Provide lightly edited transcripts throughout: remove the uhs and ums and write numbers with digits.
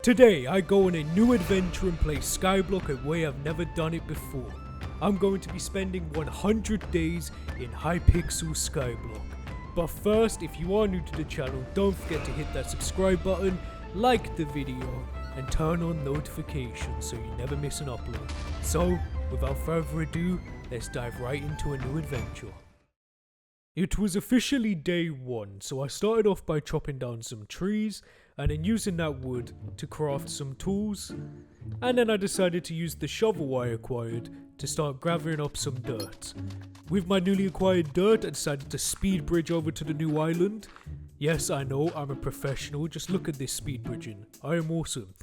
Today I go on a new adventure and play Skyblock a way I've never done it before. I'm going to be spending 100 days in Hypixel Skyblock. But first, if you are new to the channel, don't forget to hit that subscribe button, like the video, and turn on notifications so you never miss an upload. So, without further ado, let's dive right into a new adventure. It was officially day 1, so I started off by chopping down some trees and then using that wood to craft some tools, and then I decided to use the shovel I acquired to start gathering up some dirt. With my newly acquired dirt, I decided to speed bridge over to the new island. Yes, I know, I'm a professional, just look at this speed bridging, I am awesome.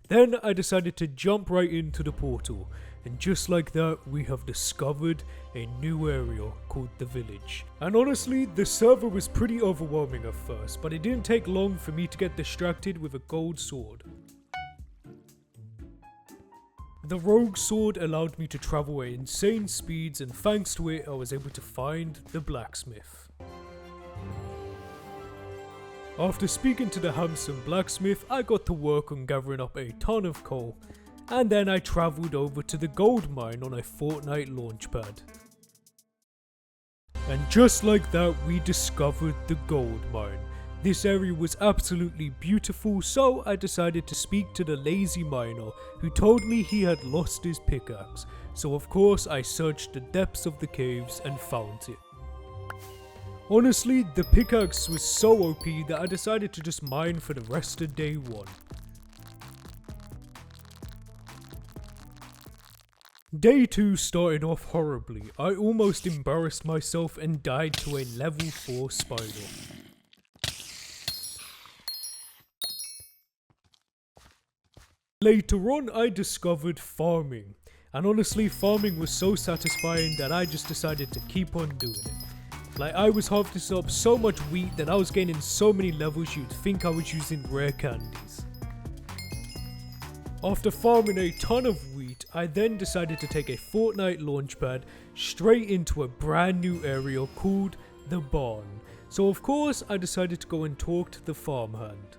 Then I decided to jump right into the portal, and just like that, we have discovered a new area called the village. And honestly, the server was pretty overwhelming at first, but it didn't take long for me to get distracted with a gold sword. The rogue sword allowed me to travel at insane speeds, and thanks to it, I was able to find the blacksmith. After speaking to the handsome blacksmith, I got to work on gathering up a ton of coal, and then I travelled over to the gold mine on a Fortnite launchpad. And just like that, we discovered the gold mine. This area was absolutely beautiful, so I decided to speak to the lazy miner, who told me he had lost his pickaxe. So of course I searched the depths of the caves and found it. Honestly, the pickaxe was so OP that I decided to just mine for the rest of day 1. Day 2 started off horribly. I almost embarrassed myself and died to a level 4 spider. Later on, I discovered farming. And honestly, farming was so satisfying that I just decided to keep on doing it. Like, I was harvesting up so much wheat that I was gaining so many levels you'd think I was using rare candies. After farming a ton of wheat, I then decided to take a Fortnite launchpad straight into a brand new area called the barn. So of course, I decided to go and talk to the farmhand.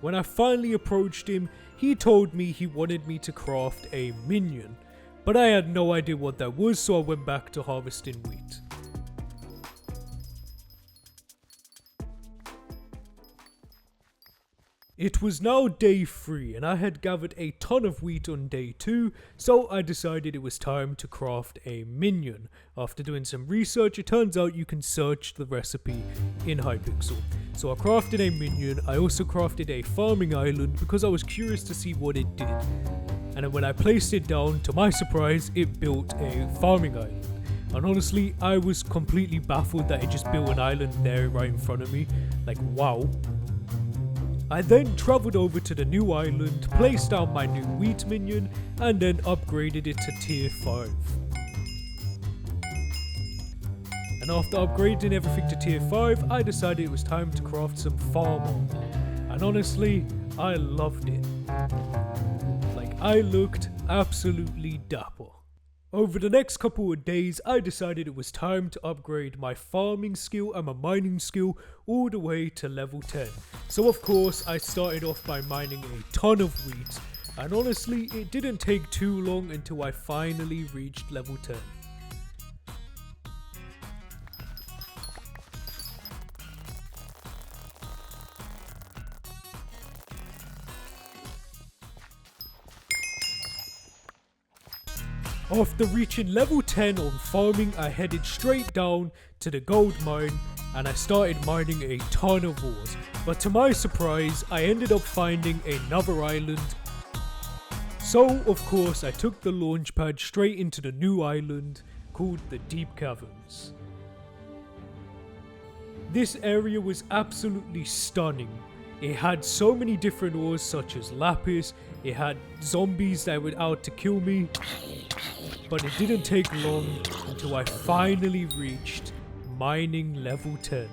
When I finally approached him, he told me he wanted me to craft a minion. But I had no idea what that was, so I went back to harvesting wheat. It was now day 3 and I had gathered a ton of wheat on day 2, so I decided it was time to craft a minion. After doing some research, it turns out you can search the recipe in Hypixel. So I crafted a minion. I also crafted a farming island because I was curious to see what it did. And then when I placed it down, to my surprise, it built a farming island. And honestly, I was completely baffled that it just built an island there right in front of me. Like, wow. I then travelled over to the new island, placed down my new wheat minion, and then upgraded it to tier 5. And after upgrading everything to tier 5, I decided it was time to craft some farm armor. And honestly, I loved it. I looked absolutely dapper. Over the next couple of days, I decided it was time to upgrade my farming skill and my mining skill all the way to level 10. So of course, I started off by mining a ton of wheat, and honestly, it didn't take too long until I finally reached level 10. After reaching level 10 on farming, I headed straight down to the gold mine and I started mining a ton of ores. But to my surprise, I ended up finding another island. So of course, I took the launchpad straight into the new island called the Deep Caverns. This area was absolutely stunning. It had so many different ores such as lapis, it had zombies that were out to kill me, but it didn't take long until I finally reached mining level 10.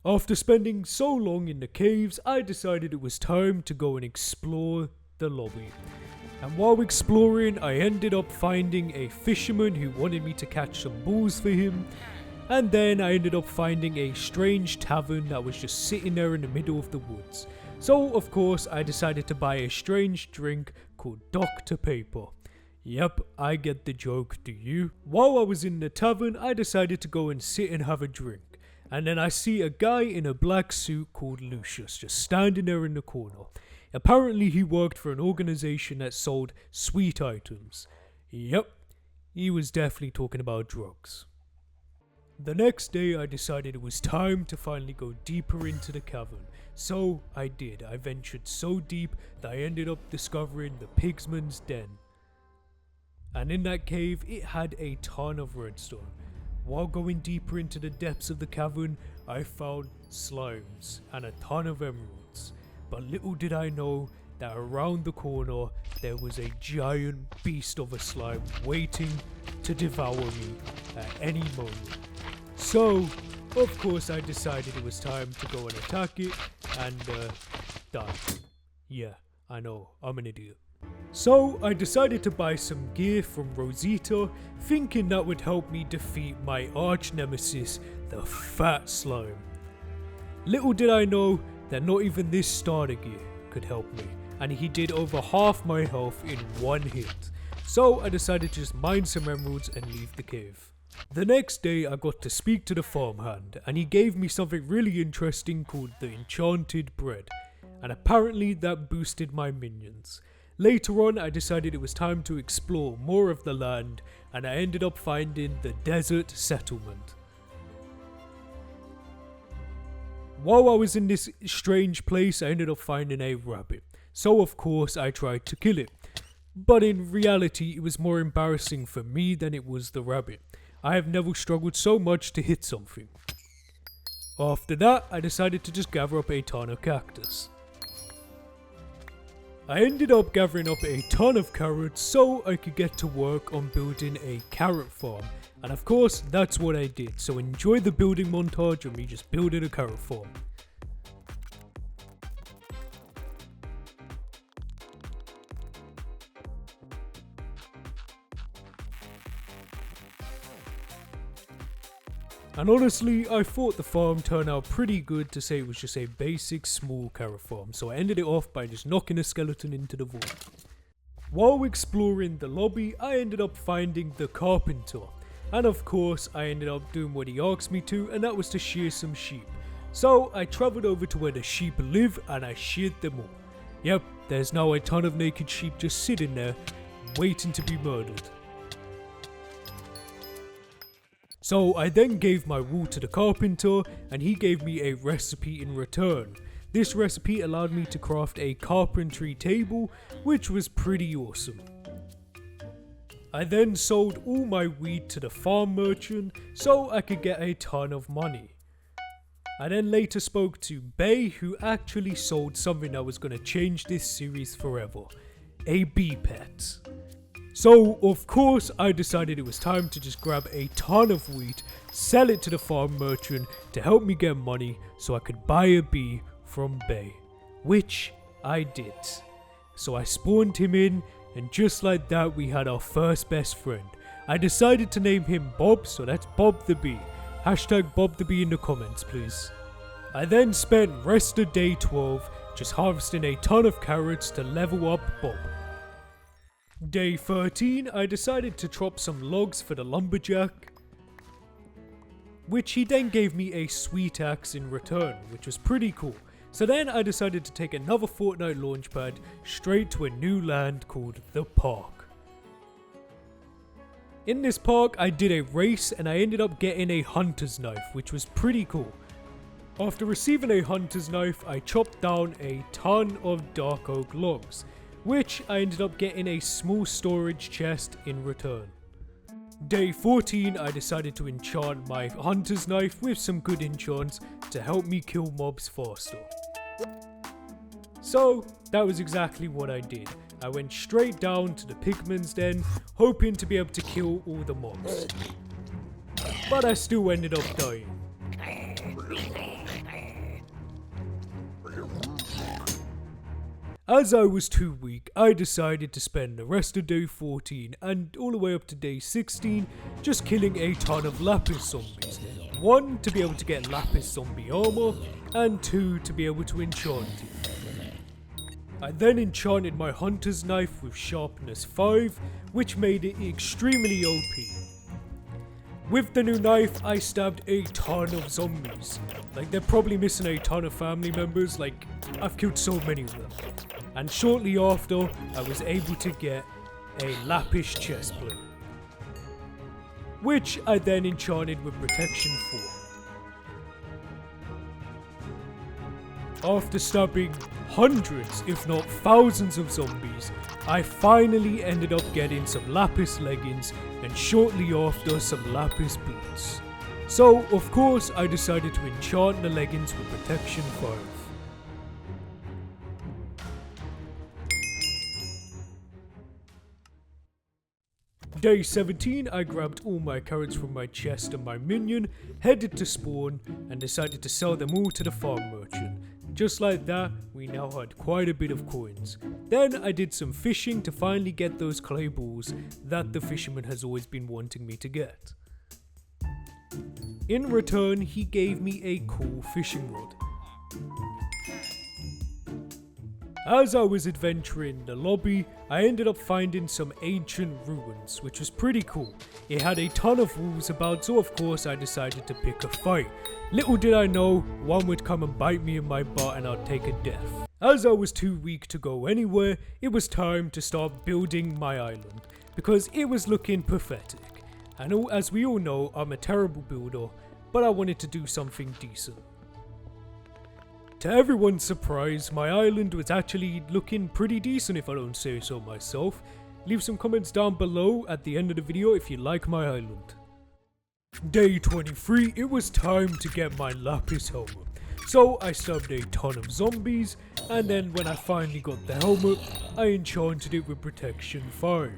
After spending so long in the caves, I decided it was time to go and explore the lobby. And while exploring, I ended up finding a fisherman who wanted me to catch some bulls for him. And then I ended up finding a strange tavern that was just sitting there in the middle of the woods. So of course I decided to buy a strange drink called Dr. Paper. Yep, I get the joke, do you? While I was in the tavern, I decided to go and sit and have a drink. And then I see a guy in a black suit called Lucius just standing there in the corner. Apparently he worked for an organization that sold sweet items. Yep, he was definitely talking about drugs. The next day I decided it was time to finally go deeper into the cavern. So I did. I ventured so deep that I ended up discovering the Pigsman's Den. And in that cave it had a ton of redstone. While going deeper into the depths of the cavern, I found slimes and a ton of emeralds. But little did I know that around the corner there was a giant beast of a slime waiting to devour me at any moment. So, of course I decided it was time to go and attack it and die. Yeah, I know, I'm an idiot. So I decided to buy some gear from Rosita, thinking that would help me defeat my arch nemesis, the fat slime. Little did I know that not even this starter gear could help me, and he did over half my health in one hit. So I decided to just mine some emeralds and leave the cave. The next day I got to speak to the farmhand, and he gave me something really interesting called the enchanted bread, and apparently that boosted my minions. Later on I decided it was time to explore more of the land, and I ended up finding the desert settlement. While I was in this strange place, I ended up finding a rabbit. So of course I tried to kill it. But in reality it was more embarrassing for me than it was the rabbit. I have never struggled so much to hit something. After that I decided to just gather up a ton of cactus. I ended up gathering up a ton of carrots so I could get to work on building a carrot farm. And of course, that's what I did. So enjoy the building montage of me just building a carrot farm. And honestly, I thought the farm turned out pretty good to say it was just a basic small carrot farm. So I ended it off by just knocking a skeleton into the void. While exploring the lobby, I ended up finding the carpenter. And of course, I ended up doing what he asked me to, and that was to shear some sheep. So I travelled over to where the sheep live and I sheared them all. Yep, there's now a ton of naked sheep just sitting there, waiting to be murdered. So I then gave my wool to the carpenter, and he gave me a recipe in return. This recipe allowed me to craft a carpentry table, which was pretty awesome. I then sold all my weed to the farm merchant so I could get a ton of money. I then later spoke to Bay, who actually sold something that was going to change this series forever. A bee pet. So of course I decided it was time to just grab a ton of wheat, sell it to the farm merchant to help me get money so I could buy a bee from Bay. Which I did. So I spawned him in, and just like that we had our first best friend. I decided to name him Bob, so that's Bob the Bee. Hashtag Bob the Bee in the comments please. I then spent rest of day 12 just harvesting a ton of carrots to level up Bob. Day 13 I decided to chop some logs for the lumberjack, which he then gave me a sweet axe in return, which was pretty cool. So then I decided to take another Fortnite launchpad straight to a new land called the park. In this park I did a race and I ended up getting a hunter's knife, which was pretty cool. After receiving a hunter's knife I chopped down a ton of dark oak logs, which I ended up getting a small storage chest in return. Day 14 I decided to enchant my hunter's knife with some good enchants to help me kill mobs faster. So that was exactly what I did. I went straight down to the Pigman's Den, hoping to be able to kill all the mobs. But I still ended up dying. As I was too weak, I decided to spend the rest of day 14 and all the way up to day 16 just killing a ton of lapis zombies. 1, to be able to get lapis zombie armor, and 2, to be able to enchant it. I then enchanted my hunter's knife with sharpness 5, which made it extremely OP. With the new knife, I stabbed a ton of zombies. Like, they're probably missing a ton of family members, like, I've killed so many of them. And shortly after, I was able to get a lapis chestplate, which I then enchanted with protection 4. After stabbing hundreds, if not thousands of zombies, I finally ended up getting some lapis leggings and shortly after some lapis boots. So of course I decided to enchant the leggings with protection 5. Day 17, I grabbed all my carrots from my chest and my minion, headed to spawn, and decided to sell them all to the farm merchant. Just like that, we now had quite a bit of coins. Then I did some fishing to finally get those clay balls that the fisherman has always been wanting me to get. In return, he gave me a cool fishing rod. As I was adventuring the lobby, I ended up finding some ancient ruins, which was pretty cool. It had a ton of wolves about, so of course I decided to pick a fight. Little did I know, one would come and bite me in my butt and I'd take a death. As I was too weak to go anywhere, it was time to start building my island, because it was looking pathetic. And as we all know, I'm a terrible builder, but I wanted to do something decent. To everyone's surprise, my island was actually looking pretty decent if I don't say so myself. Leave some comments down below at the end of the video if you like my island. Day 23, it was time to get my lapis helmet. So I stabbed a ton of zombies, and then when I finally got the helmet, I enchanted it with protection 5.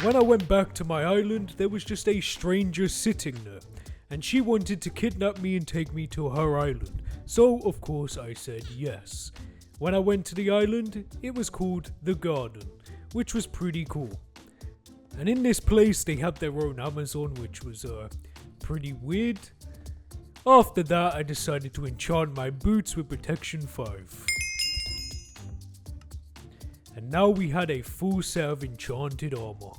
When I went back to my island, there was just a stranger sitting there, and she wanted to kidnap me and take me to her island. So of course I said yes. When I went to the island, it was called The Garden, which was pretty cool. And in this place they had their own Amazon, which was pretty weird. After that I decided to enchant my boots with protection 5. And now we had a full set of enchanted armor.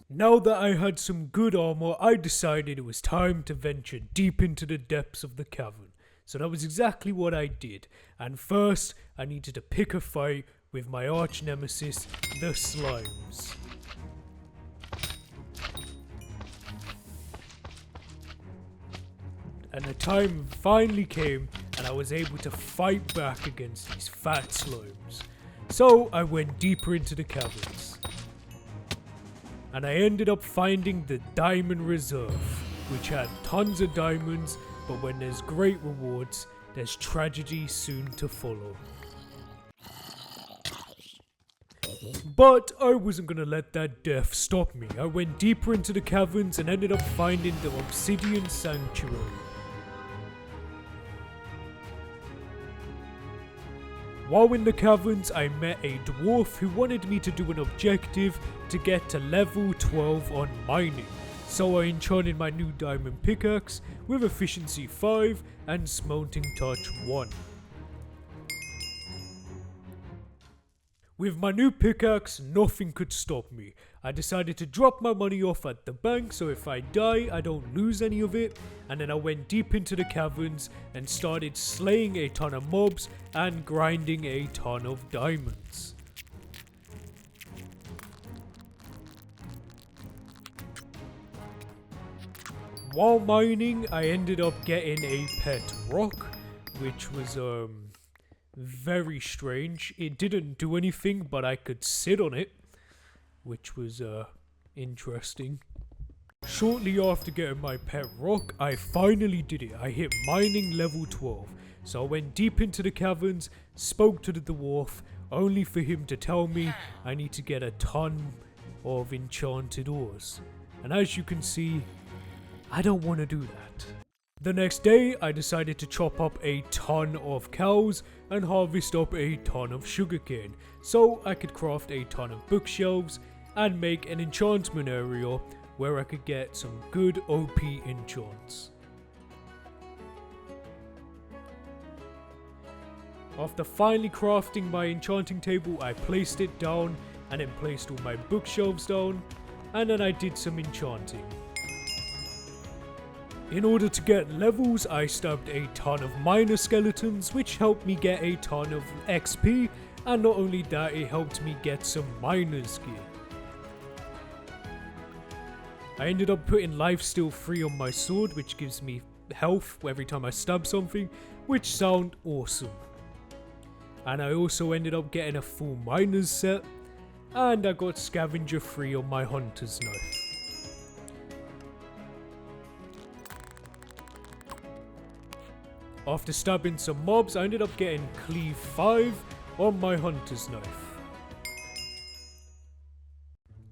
Now that I had some good armor, I decided it was time to venture deep into the depths of the cavern. So that was exactly what I did. And first, I needed to pick a fight with my arch nemesis, the slimes. And the time finally came, and I was able to fight back against these fat slimes. So I went deeper into the caverns. And I ended up finding the Diamond Reserve, which had tons of diamonds, but when there's great rewards, there's tragedy soon to follow. But I wasn't gonna let that death stop me. I went deeper into the caverns and ended up finding the Obsidian Sanctuary. While in the caverns, I met a dwarf who wanted me to do an objective to get to level 12 on mining. So I enchanted my new diamond pickaxe with efficiency 5 and smelting touch 1. With my new pickaxe, nothing could stop me. I decided to drop my money off at the bank so if I die, I don't lose any of it. And then I went deep into the caverns and started slaying a ton of mobs and grinding a ton of diamonds. While mining, I ended up getting a pet rock, which was very strange. It didn't do anything, but I could sit on it, which was interesting. Shortly after getting my pet rock, I finally did it. I hit mining level 12. So I went deep into the caverns, spoke to the dwarf, only for him to tell me I need to get a ton of enchanted ores. And as you can see, I don't want to do that. The next day, I decided to chop up a ton of cows and harvest up a ton of sugarcane, so I could craft a ton of bookshelves and make an enchantment area where I could get some good OP enchants. After finally crafting my enchanting table, I placed it down and then placed all my bookshelves down, and then I did some enchanting. In order to get levels, I stabbed a ton of miner skeletons, which helped me get a ton of XP, and not only that, it helped me get some miner's gear. I ended up putting lifesteal 3 on my sword, which gives me health every time I stab something, which sound awesome. And I also ended up getting a full miner's set, and I got scavenger 3 on my hunter's knife. After stabbing some mobs, I ended up getting cleave 5 on my hunter's knife.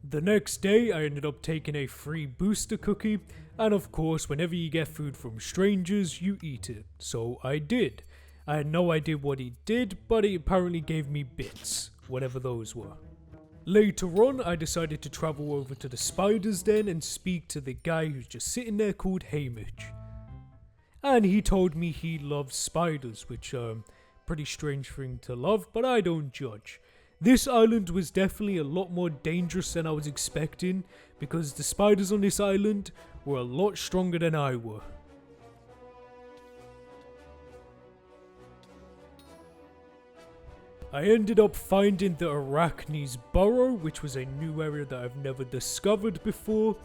The next day, I ended up taking a free booster cookie, and of course, whenever you get food from strangers, you eat it. So I did. I had no idea what it did, but it apparently gave me bits, whatever those were. Later on, I decided to travel over to the spider's den and speak to the guy who's just sitting there called Hamish. And he told me he loves spiders, which pretty strange thing to love, but I don't judge. This island was definitely a lot more dangerous than I was expecting, because the spiders on this island were a lot stronger than I were. I ended up finding the Arachne's burrow, which was a new area that I've never discovered before,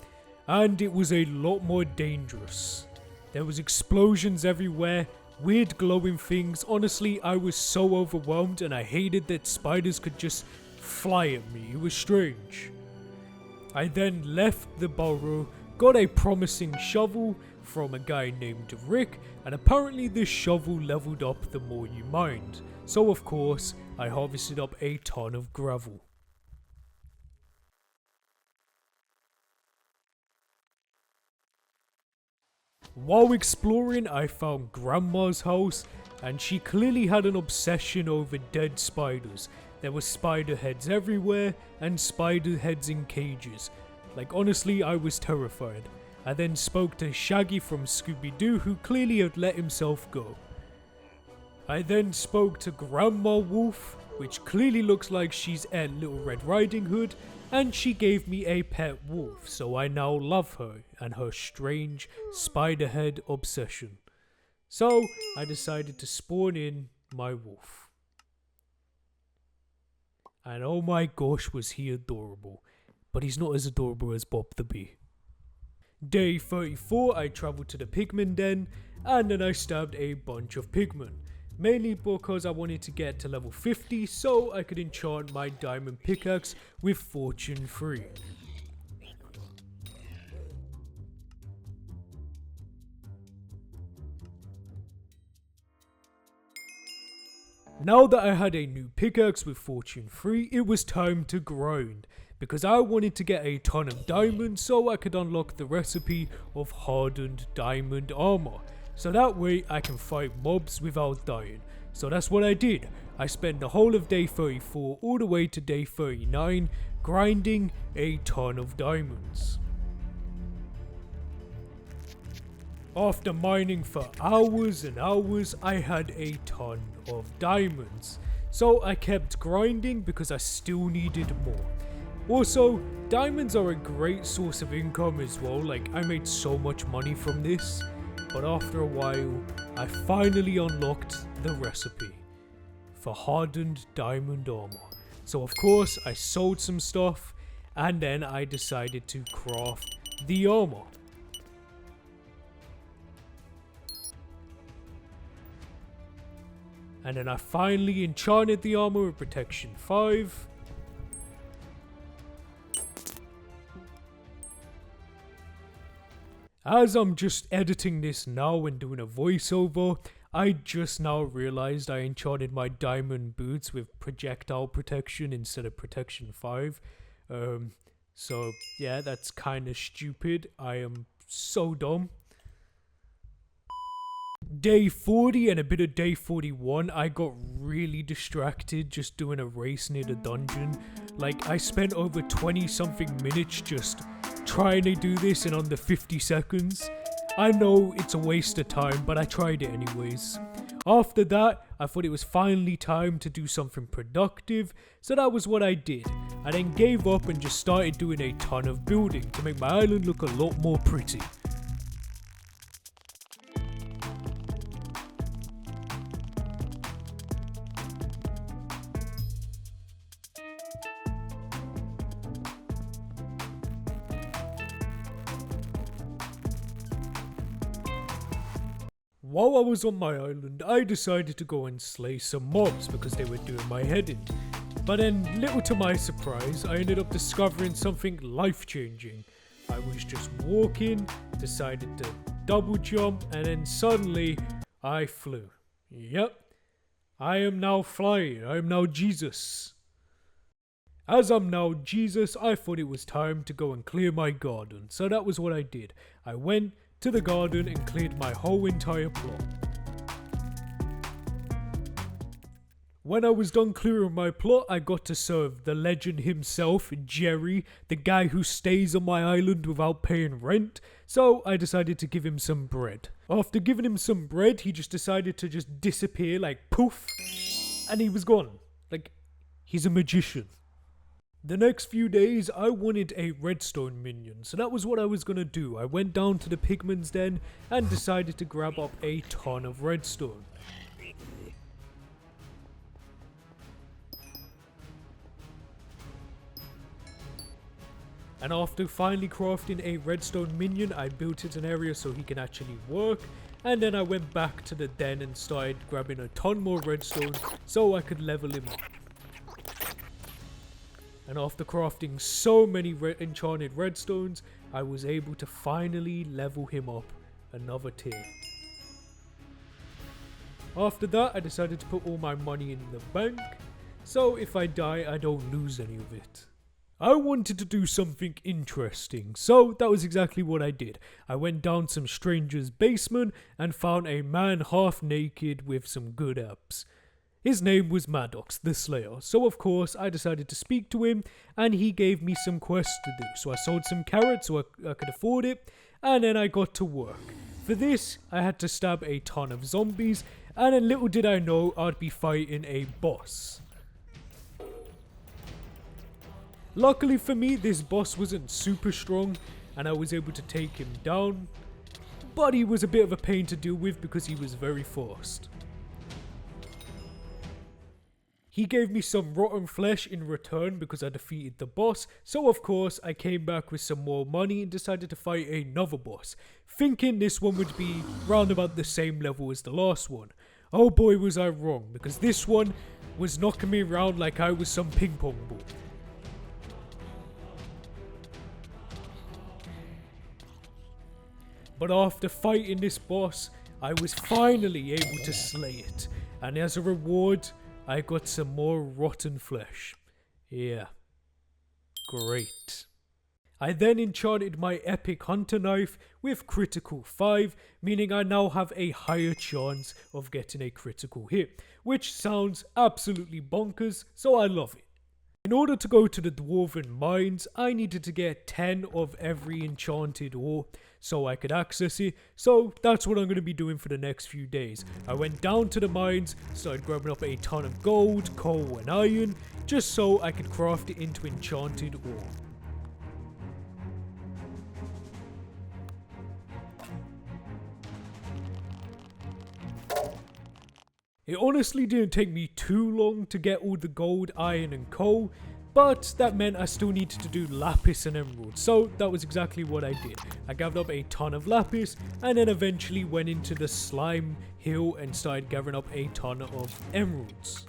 and it was a lot more dangerous. There was explosions everywhere, weird glowing things. Honestly, I was so overwhelmed and I hated that spiders could just fly at me. It was strange. I then left the burrow, got a promising shovel from a guy named Rick, and apparently this shovel leveled up the more you mined. So of course, I harvested up a ton of gravel. While exploring, I found Grandma's house, and she clearly had an obsession over dead spiders. There were spider heads everywhere, and spider heads in cages. Like, honestly, I was terrified. I then spoke to Shaggy from Scooby-Doo, who clearly had let himself go. I then spoke to Grandma Wolf, which clearly looks like she's at Little Red Riding Hood, and she gave me a pet wolf, so I now love her and her strange spider head obsession. So I decided to spawn in my wolf. And oh my gosh, was he adorable. But he's not as adorable as Bob the Bee. Day 34, I travelled to the pigman den, and then I stabbed a bunch of pigmen. Mainly because I wanted to get to level 50 so I could enchant my diamond pickaxe with fortune 3. Now that I had a new pickaxe with fortune 3, it was time to grind, because I wanted to get a ton of diamonds so I could unlock the recipe of hardened diamond armor. So that way I can fight mobs without dying. So that's what I did. I spent the whole of day 34 all the way to day 39 grinding a ton of diamonds. After mining for hours and hours, I had a ton of diamonds. So I kept grinding because I still needed more. Also, diamonds are a great source of income as well. Like, I made so much money from this. But after a while, I finally unlocked the recipe for hardened diamond armor. So of course, I sold some stuff, and then I decided to craft the armor. And then I finally enchanted the armor with protection 5. As I'm just editing this now and doing a voiceover, I just now realized I enchanted my diamond boots with projectile protection instead of protection 5. So yeah, that's kind of stupid. I am so dumb. Day 40 and a bit of day 41, I got really distracted just doing a race near the dungeon. Like, I spent over 20 something minutes just trying to do this in under 50 seconds. I know it's a waste of time, but I tried it anyways. After that, I thought it was finally time to do something productive, so that was what I did. I then gave up and just started doing a ton of building to make my island look a lot more pretty. While I was on my island, I decided to go and slay some mobs because they were doing my head in. But then, little to my surprise, I ended up discovering something life-changing. I was just walking, decided to double jump, and then suddenly, I flew. Yep, I am now flying. I am now Jesus. As I'm now Jesus, I thought it was time to go and clear my garden. So that was what I did. I went to the garden and cleared my whole entire plot. When I was done clearing my plot, I got to serve the legend himself, Jerry, the guy who stays on my island without paying rent, so I decided to give him some bread. After giving him some bread, he just decided to just disappear like poof, and he was gone. Like, he's a magician. The next few days, I wanted a redstone minion, so that was what I was gonna do. I went down to the pigman's den and decided to grab up a ton of redstone. And after finally crafting a redstone minion, I built it an area so he can actually work. And then I went back to the den and started grabbing a ton more redstone so I could level him up. And after crafting so many enchanted redstones, I was able to finally level him up another tier. After that, I decided to put all my money in the bank, so if I die, I don't lose any of it. I wanted to do something interesting, so that was exactly what I did. I went down some stranger's basement and found a man half naked with some good abs. His name was Maddox, the Slayer, so of course I decided to speak to him and he gave me some quests to do. So I sold some carrots so I could afford it, and then I got to work. For this, I had to stab a ton of zombies, and then little did I know I'd be fighting a boss. Luckily for me, this boss wasn't super strong and I was able to take him down, but he was a bit of a pain to deal with because he was very fast. He gave me some rotten flesh in return because I defeated the boss, so of course I came back with some more money and decided to fight another boss, thinking this one would be round about the same level as the last one. Oh boy was I wrong, because this one was knocking me around like I was some ping pong ball. But after fighting this boss, I was finally able to slay it, and as a reward, I got some more rotten flesh. Yeah. Great. I then enchanted my epic hunter knife with critical 5, meaning I now have a higher chance of getting a critical hit, which sounds absolutely bonkers, so I love it. In order to go to the dwarven mines, I needed to get 10 of every enchanted ore so I could access it, so that's what I'm going to be doing for the next few days. I went down to the mines, started grabbing up a ton of gold, coal and iron, just so I could craft it into enchanted ore. It honestly didn't take me too long to get all the gold, iron and coal, but that meant I still needed to do lapis and emerald, so that was exactly what I did. I gathered up a ton of lapis and then eventually went into the slime hill and started gathering up a ton of emeralds.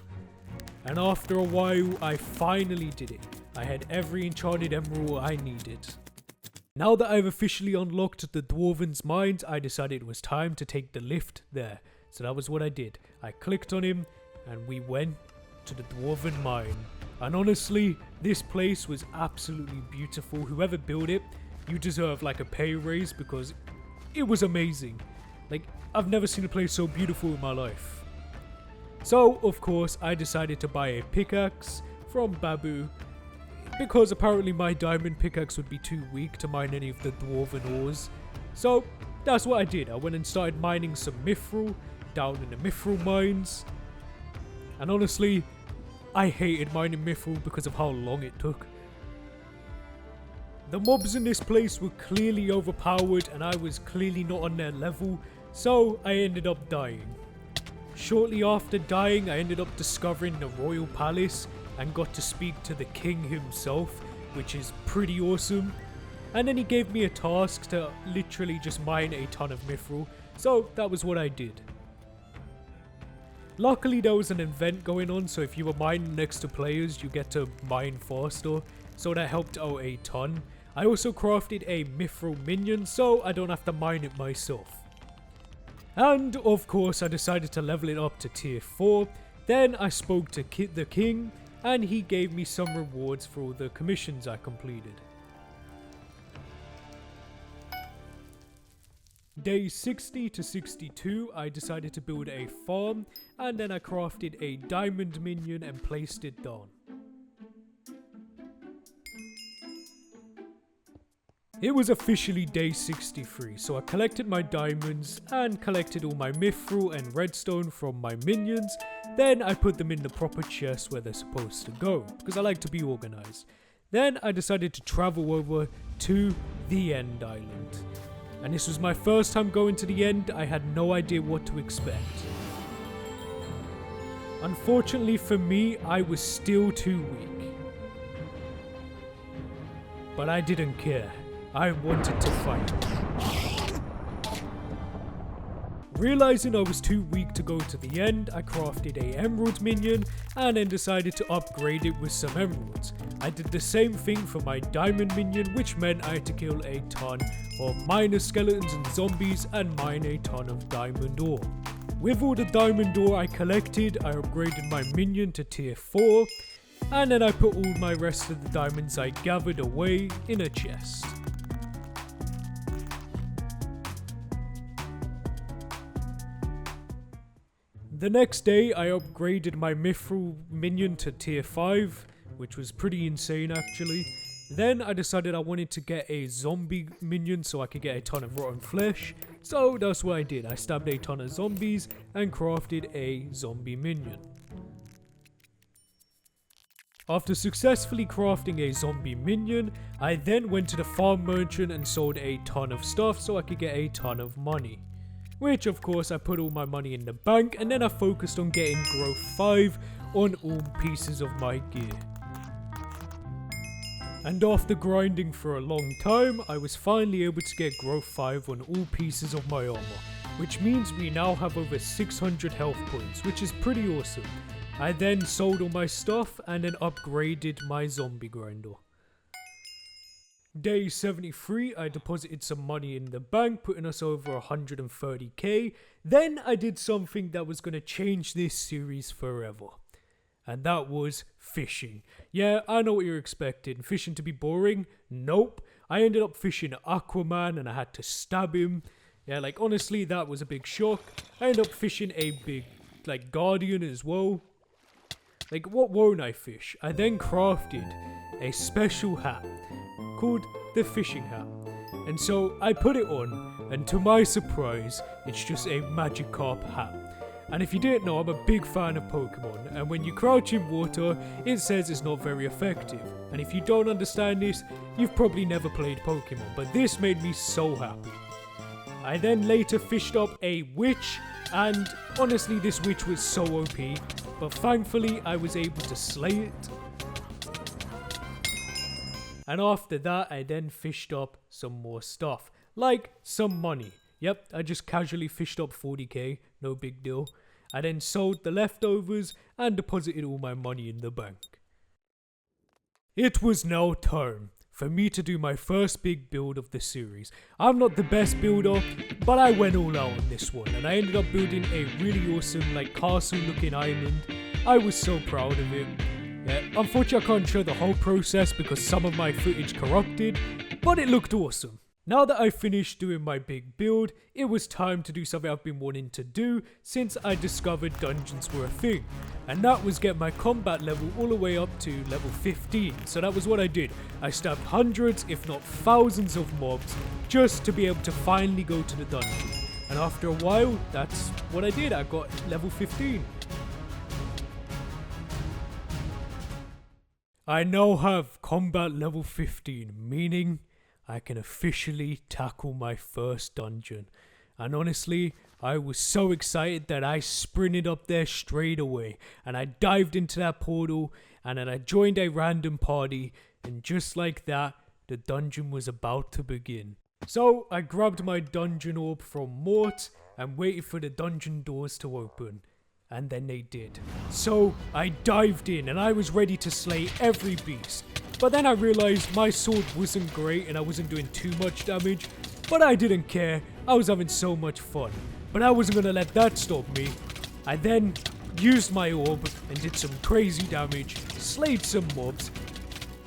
And after a while, I finally did it. I had every enchanted emerald I needed. Now that I've officially unlocked the dwarven's mines, I decided it was time to take the lift there. So that was what I did. I clicked on him and we went to the dwarven mine. And honestly, this place was absolutely beautiful. Whoever built it, you deserve like a pay raise because it was amazing. Like, I've never seen a place so beautiful in my life. So, of course, I decided to buy a pickaxe from Babu, because apparently my diamond pickaxe would be too weak to mine any of the dwarven ores. So, that's what I did. I went and started mining some mithril down in the mithril mines. And honestly, I hated mining mithril because of how long it took. The mobs in this place were clearly overpowered and I was clearly not on their level, so I ended up dying. Shortly after dying, I ended up discovering the royal palace and got to speak to the king himself, which is pretty awesome. And then he gave me a task to literally just mine a ton of mithril, so that was what I did. Luckily there was an event going on, so if you were mining next to players, you get to mine faster, so that helped out a ton. I also crafted a mithril minion, so I don't have to mine it myself. And of course I decided to level it up to tier 4, then I spoke to the king, and he gave me some rewards for all the commissions I completed. Day 60 to 62, I decided to build a farm, and then I crafted a diamond minion and placed it down. It was officially day 63, so I collected my diamonds and collected all my mithril and redstone from my minions. Then I put them in the proper chest where they're supposed to go, because I like to be organized. Then I decided to travel over to the End Island. And this was my first time going to the end. I had no idea what to expect. Unfortunately for me, I was still too weak. But I didn't care. I wanted to fight. Realizing I was too weak to go to the end, I crafted a emerald minion and then decided to upgrade it with some emeralds. I did the same thing for my diamond minion, which meant I had to kill a ton of miner skeletons and zombies and mine a ton of diamond ore. With all the diamond ore I collected, I upgraded my minion to tier 4, and then I put all my rest of the diamonds I gathered away in a chest. The next day, I upgraded my mithril minion to tier 5, which was pretty insane actually. Then I decided I wanted to get a zombie minion so I could get a ton of rotten flesh. So that's what I did. I stabbed a ton of zombies and crafted a zombie minion. After successfully crafting a zombie minion, I then went to the farm merchant and sold a ton of stuff so I could get a ton of money. Which of course I put all my money in the bank, and then I focused on getting growth 5 on all pieces of my gear. And after grinding for a long time, I was finally able to get growth 5 on all pieces of my armor, which means we now have over 600 health points, which is pretty awesome. I then sold all my stuff and then upgraded my zombie grinder. Day 73, I deposited some money in the bank, putting us over 130k. Then I did something that was going to change this series forever. And that was fishing. Yeah, I know what you're expecting. Fishing to be boring? Nope. I ended up fishing Aquaman and I had to stab him. Yeah, like honestly, that was a big shock. I ended up fishing a big, like, guardian as well. Like, what won't I fish? I then crafted a special hat called the fishing hat, and so I put it on, and to my surprise it's just a Magikarp hat. And if you didn't know, I'm a big fan of Pokemon, and when you crouch in water it says it's not very effective, and if you don't understand this, you've probably never played Pokemon, but this made me so happy. I then later fished up a witch, and honestly this witch was so OP, but thankfully I was able to slay it. And after that, I then fished up some more stuff, like some money. Yep, I just casually fished up 40k, no big deal. I then sold the leftovers and deposited all my money in the bank. It was now time for me to do my first big build of the series. I'm not the best builder, but I went all out on this one, and I ended up building a really awesome, like, castle looking island. I was so proud of it. Yeah, unfortunately I can't show the whole process because some of my footage corrupted, but it looked awesome. Now that I finished doing my big build, it was time to do something I've been wanting to do since I discovered dungeons were a thing. And that was get my combat level all the way up to level 15. So that was what I did. I stabbed hundreds, if not thousands of mobs, just to be able to finally go to the dungeon. And after a while, that's what I did. I got level 15. I now have combat level 15, meaning I can officially tackle my first dungeon. And honestly, I was so excited that I sprinted up there straight away. And I dived into that portal, and then I joined a random party. And just like that, the dungeon was about to begin. So I grabbed my dungeon orb from Mort and waited for the dungeon doors to open. And then they did. So I dived in and I was ready to slay every beast. But then I realized my sword wasn't great and I wasn't doing too much damage. But I didn't care. I was having so much fun. But I wasn't gonna let that stop me. I then used my orb and did some crazy damage, slayed some mobs.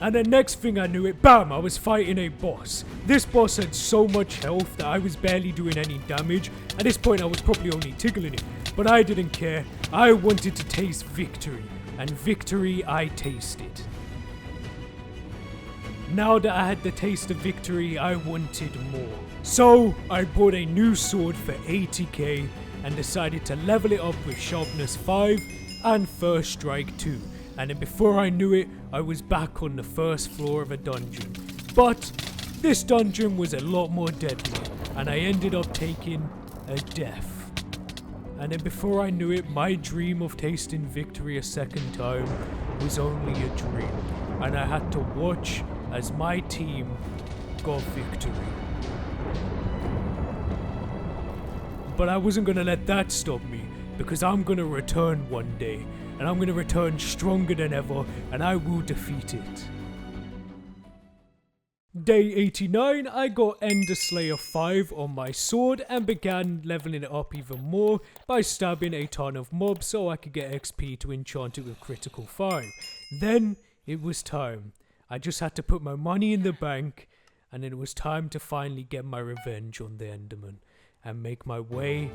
And then next thing I knew it, bam, I was fighting a boss. This boss had so much health that I was barely doing any damage. At this point I was probably only tickling it. But I didn't care. I wanted to taste victory. And victory I tasted. Now that I had the taste of victory, I wanted more. So I bought a new sword for 80k and decided to level it up with sharpness 5 and first strike 2. And then before I knew it, I was back on the first floor of a dungeon. But this dungeon was a lot more deadly and I ended up taking a death. And then before I knew it, my dream of tasting victory a second time was only a dream. And I had to watch as my team got victory. But I wasn't gonna let that stop me, because I'm gonna return one day, and I'm gonna return stronger than ever, and I will defeat it. Day 89, I got Ender Slayer 5 on my sword and began leveling it up even more by stabbing a ton of mobs so I could get XP to enchant it with critical 5. Then it was time. I just had to put my money in the bank, and it was time to finally get my revenge on the Enderman and make my way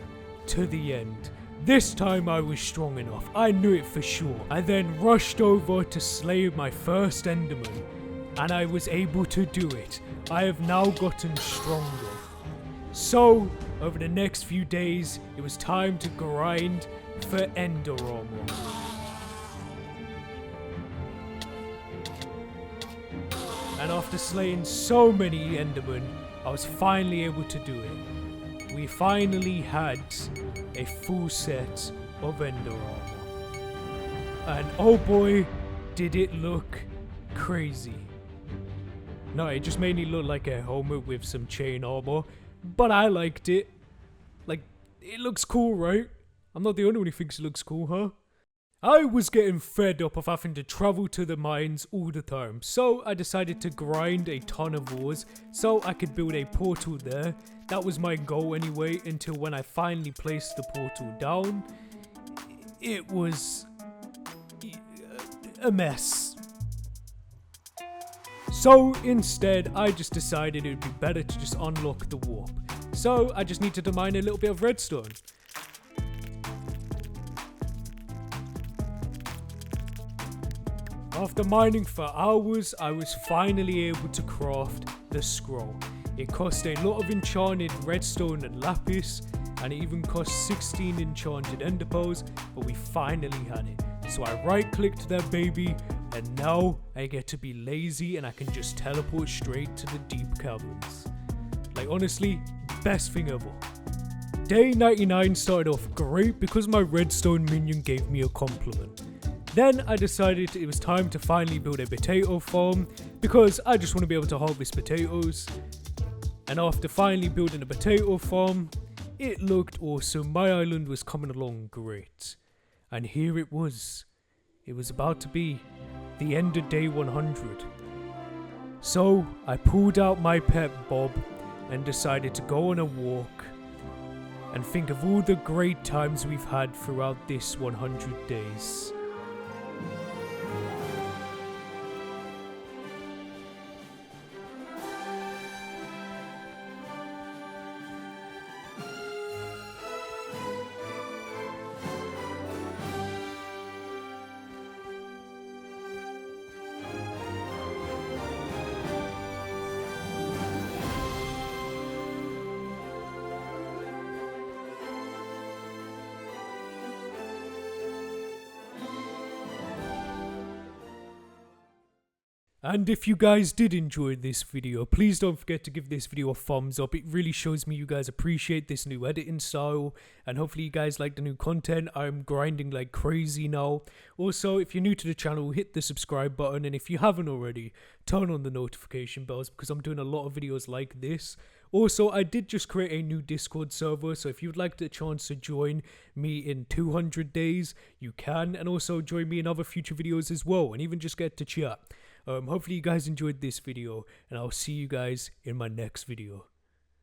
to the end. This time I was strong enough, I knew it for sure. I then rushed over to slay my first Enderman, and I was able to do it. I have now gotten stronger. So, over the next few days, it was time to grind for Ender Armor. And after slaying so many Endermen, I was finally able to do it. We finally had a full set of Ender Armor. And oh boy, did it look crazy. No, it just made me look like a helmet with some chain armor, but I liked it. Like, it looks cool, right? I'm not the only one who thinks it looks cool, huh? I was getting fed up of having to travel to the mines all the time, so I decided to grind a ton of ores so I could build a portal there. That was my goal anyway, until when I finally placed the portal down, it was a mess. So instead, I just decided it would be better to just unlock the warp. So I just needed to mine a little bit of redstone. After mining for hours, I was finally able to craft the scroll. It cost a lot of enchanted redstone and lapis, and it even cost 16 enchanted ender pearls, but we finally had it. So I right clicked that baby, and now I get to be lazy and I can just teleport straight to the deep caverns. Like honestly, best thing ever. Day 99 started off great because my redstone minion gave me a compliment. Then I decided it was time to finally build a potato farm because I just want to be able to harvest potatoes. And after finally building a potato farm, it looked awesome. My island was coming along great. And here it was. It was about to be the end of day 100. So I pulled out my pet Bob and decided to go on a walk and think of all the great times we've had throughout this 100 days. And if you guys did enjoy this video, please don't forget to give this video a thumbs up. It really shows me you guys appreciate this new editing style, and hopefully you guys like the new content. I'm grinding like crazy now. Also, if you're new to the channel, hit the subscribe button, and if you haven't already, turn on the notification bells because I'm doing a lot of videos like this. Also, I did just create a new Discord server, so if you'd like the chance to join me in 200 days, you can, and also join me in other future videos as well, and even just get to chat. Hopefully you guys enjoyed this video, and I'll see you guys in my next video.